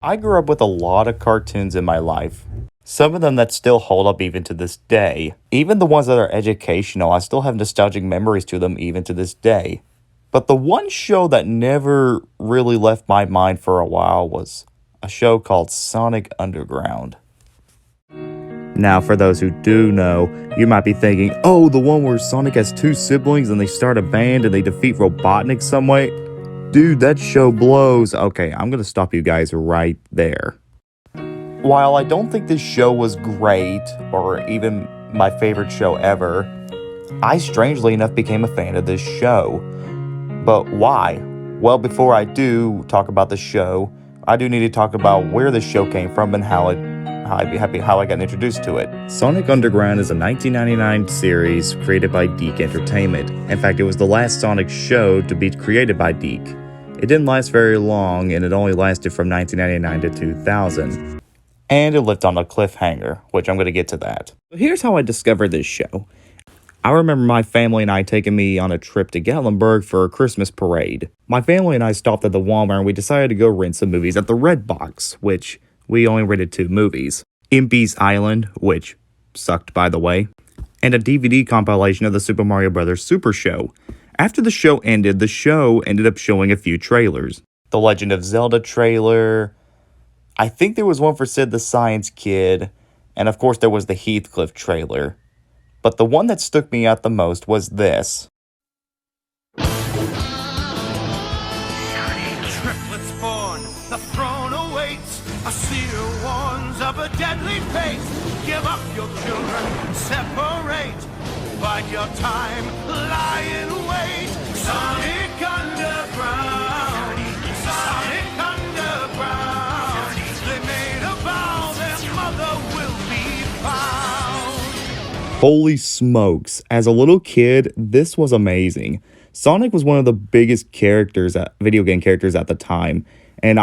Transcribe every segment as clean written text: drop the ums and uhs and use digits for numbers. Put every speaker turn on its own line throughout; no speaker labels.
I grew up with a lot of cartoons in my life. Some of them that still hold up even to this day. Even the ones that are educational, I still have nostalgic memories to them even to this day. But the one show that never really left my mind for a while was a show called Sonic Underground. Now, for those who do know, you might be thinking, oh, the one where Sonic has two siblings and they start a band and they defeat Robotnik some way? Dude, that show blows. Okay, I'm gonna stop you guys right there. While I don't think this show was great, or even my favorite show ever, I strangely enough became a fan of this show. But why? Well, before I do talk about the show, I do need to talk about where the show came from and how I got introduced to it. Sonic Underground is a 1999 series created by DiC Entertainment. In fact, it was the last Sonic show to be created by DiC. It didn't last very long, and it only lasted from 1999 to 2000. And it left on a cliffhanger, which I'm going to get to that. Here's how I discovered this show. I remember my family and I taking me on a trip to Gatlinburg for a Christmas parade. My family and I stopped at the Walmart and we decided to go rent some movies at the Red Box, which we only rented 2 movies. Impy's Island, which sucked by the way, and a DVD compilation of the Super Mario Bros. Super Show. After the show ended up showing a few trailers. The Legend of Zelda trailer, I think there was one for Sid the Science Kid, and of course there was the Heathcliff trailer. But the one that stuck me out the most was this.
Triplets born, the throne awaits. A seer warns of a deadly fate. Give up your children, separate. Bide your time, lie in wait. Sonic Underground, Sonic Underground. They made a vow their mother will be found.
Holy smokes, as a little kid, this was amazing. Sonic was one of the biggest video game characters at the time, and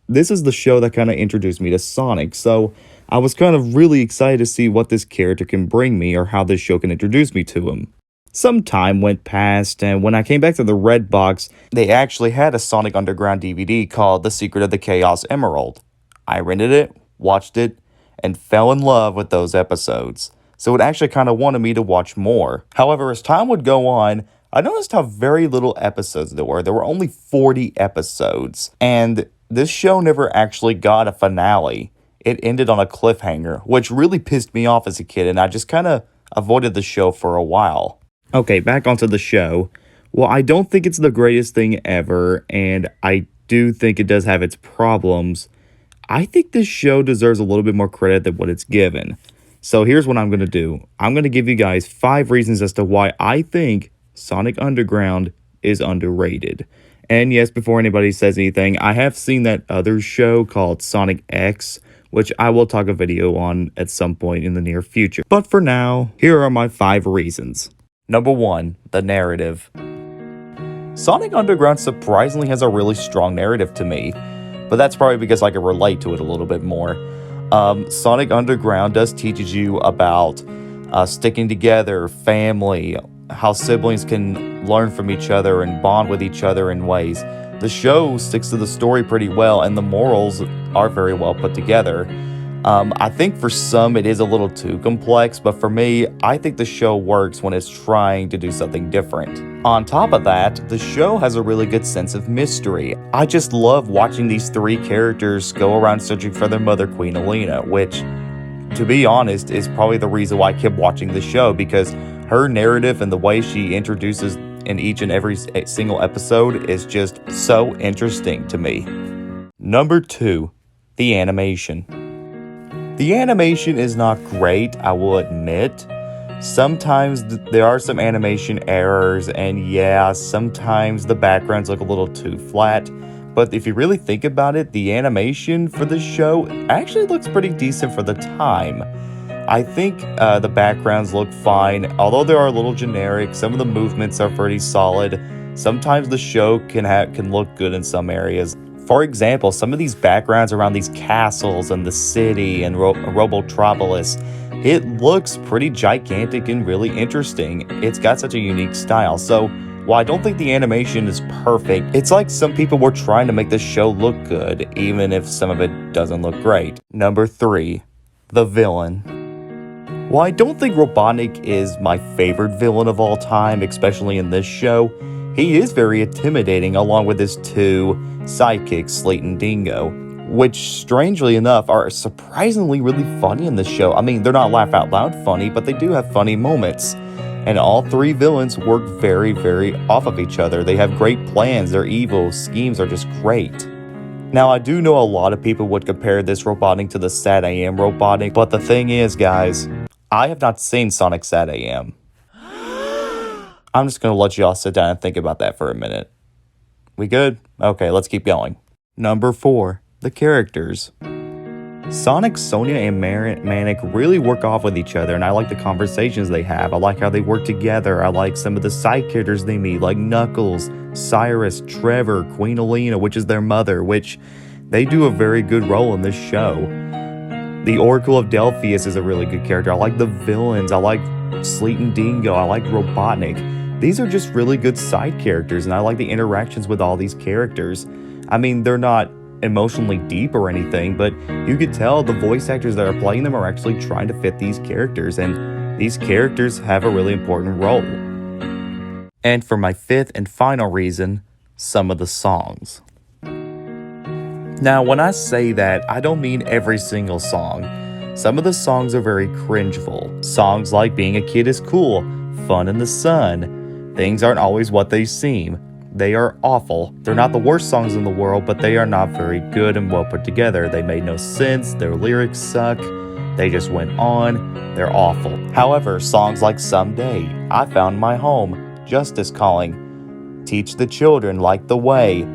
this is the show that kind of introduced me to Sonic, so I was kind of really excited to see what this character can bring me or how this show can introduce me to him. Some time went past, and when I came back to the Red Box, they actually had a Sonic Underground DVD called The Secret of the Chaos Emerald. I rented it, watched it, and fell in love with those episodes. So it actually kind of wanted me to watch more. However, as time would go on, I noticed how very little episodes there were. There were only 40 episodes, and this show never actually got a finale. It ended on a cliffhanger, which really pissed me off as a kid, and I just kind of avoided the show for a while. Okay, back onto the show. Well, I don't think it's the greatest thing ever, and I do think it does have its problems. I think this show deserves a little bit more credit than what it's given. So here's what I'm going to do. I'm going to give you guys 5 reasons as to why I think Sonic Underground is underrated. And yes, before anybody says anything, I have seen that other show called Sonic X, which I will talk a video on at some point in the near future. But for now, here are my 5 reasons. Number 1, the narrative. Sonic Underground surprisingly has a really strong narrative to me, but that's probably because I can relate to it a little bit more. Sonic Underground does teaches you about sticking together, family, how siblings can learn from each other and bond with each other in ways. The show sticks to the story pretty well, and the morals are very well put together. I think for some it is a little too complex, but for me, I think the show works when it's trying to do something different. On top of that, the show has a really good sense of mystery. I just love watching these 3 characters go around searching for their mother, Queen Alina, which, to be honest, is probably the reason why I kept watching the show, because her narrative and the way she introduces in each and every single episode is just so interesting to me. Number 2, the animation. The animation is not great, I will admit. Sometimes there are some animation errors, and yeah, sometimes the backgrounds look a little too flat. But if you really think about it, the animation for this show actually looks pretty decent for the time. I think the backgrounds look fine, although they are a little generic. Some of the movements are pretty solid. Sometimes the show can look good in some areas. For example, some of these backgrounds around these castles and the city and Robotropolis, it looks pretty gigantic and really interesting. It's got such a unique style. So While I don't think the animation is perfect, it's like some people were trying to make the show look good, even if some of it doesn't look great. Number 3. The villain. While I don't think Robotnik is my favorite villain of all time, especially in this show, he is very intimidating along with his 2 sidekicks, Slate and Dingo, which strangely enough are surprisingly really funny in this show. I mean, they're not laugh out loud funny, but they do have funny moments. And all 3 villains work very, very off of each other. They have great plans, their evil schemes are just great. Now, I do know a lot of people would compare this Robotnik to the Sad AM Robotnik, but the thing is, guys, I have not seen Sonic Sad AM. I'm just going to let y'all sit down and think about that for a minute. We good? Okay, let's keep going. Number 4. The characters. Sonic, Sonia, and Manic really work off with each other, and I like the conversations they have. I like how they work together. I like some of the side characters they meet, like Knuckles, Cyrus, Trevor, Queen Alina, which is their mother, which they do a very good role in this show. The Oracle of Delphius is a really good character. I like the villains. I like Sleet and Dingo. I like Robotnik. These are just really good side characters, and I like the interactions with all these characters. I mean, they're not emotionally deep or anything, but you could tell the voice actors that are playing them are actually trying to fit these characters, and these characters have a really important role. And for my 5th and final reason, some of the songs. Now, when I say that, I don't mean every single song. Some of the songs are very cringeful. Songs like Being a Kid is Cool, Fun in the Sun, Things Aren't Always What They Seem. They are awful. They're not the worst songs in the world, but they are not very good and well put together. They made no sense, their lyrics suck, they just went on, they're awful. However, songs like Someday, I Found My Home, Justice Calling, Teach the Children Like the Way,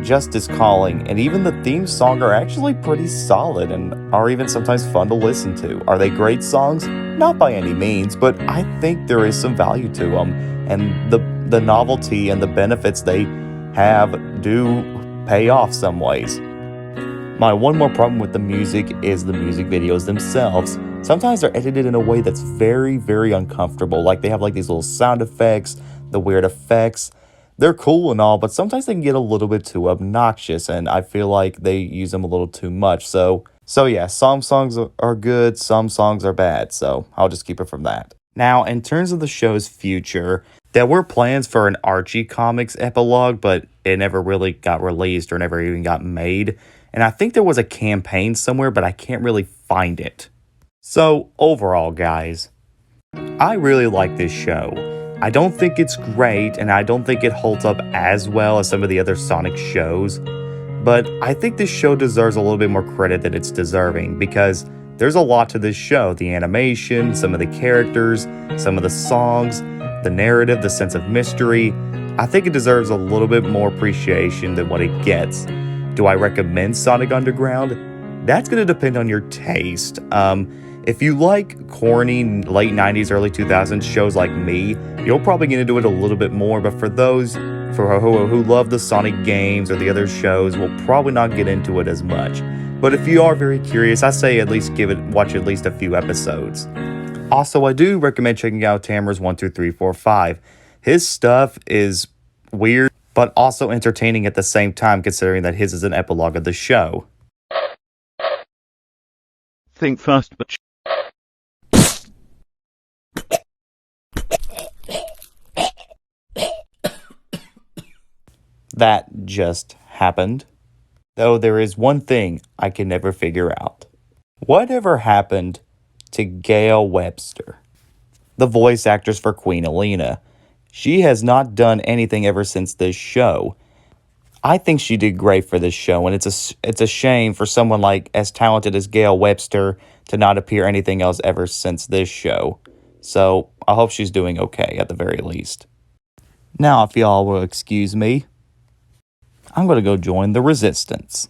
Justice Calling, and even the theme song are actually pretty solid and are even sometimes fun to listen to. Are they great songs? Not by any means, but I think there is some value to them, and the novelty and the benefits they have do pay off some ways. My one more problem with the music is the music videos themselves. Sometimes they're edited in a way that's very, very uncomfortable. Like they have like these little sound effects, the weird effects. They're cool and all, but sometimes they can get a little bit too obnoxious, and I feel like they use them a little too much. So yeah, some songs are good, some songs are bad, so I'll just keep it from that. Now, in terms of the show's future, there were plans for an Archie Comics epilogue, but it never really got released or never even got made. And I think there was a campaign somewhere, but I can't really find it. So, overall, guys, I really like this show. I don't think it's great, and I don't think it holds up as well as some of the other Sonic shows, but I think this show deserves a little bit more credit than it's deserving, because there's a lot to this show. The animation, some of the characters, some of the songs, the narrative, the sense of mystery. I think it deserves a little bit more appreciation than what it gets. Do I recommend Sonic Underground? That's going to depend on your taste. If you like corny late 90s, early 2000s shows like me, you'll probably get into it a little bit more, but for those who love the Sonic games or the other shows, will probably not get into it as much. But if you are very curious, I say at least watch at least a few episodes. Also, I do recommend checking out Tamara's 12345. His stuff is weird, but also entertaining at the same time, considering that his is an epilogue of the show.
Think fast, but
That just happened. Though there is one thing I can never figure out. Whatever happened to Gail Webster, the voice actress for Queen Alina? She has not done anything ever since this show. I think she did great for this show, and it's a shame for someone like as talented as Gail Webster to not appear anything else ever since this show. So I hope she's doing okay at the very least. Now, if y'all will excuse me, I'm going to go join the resistance.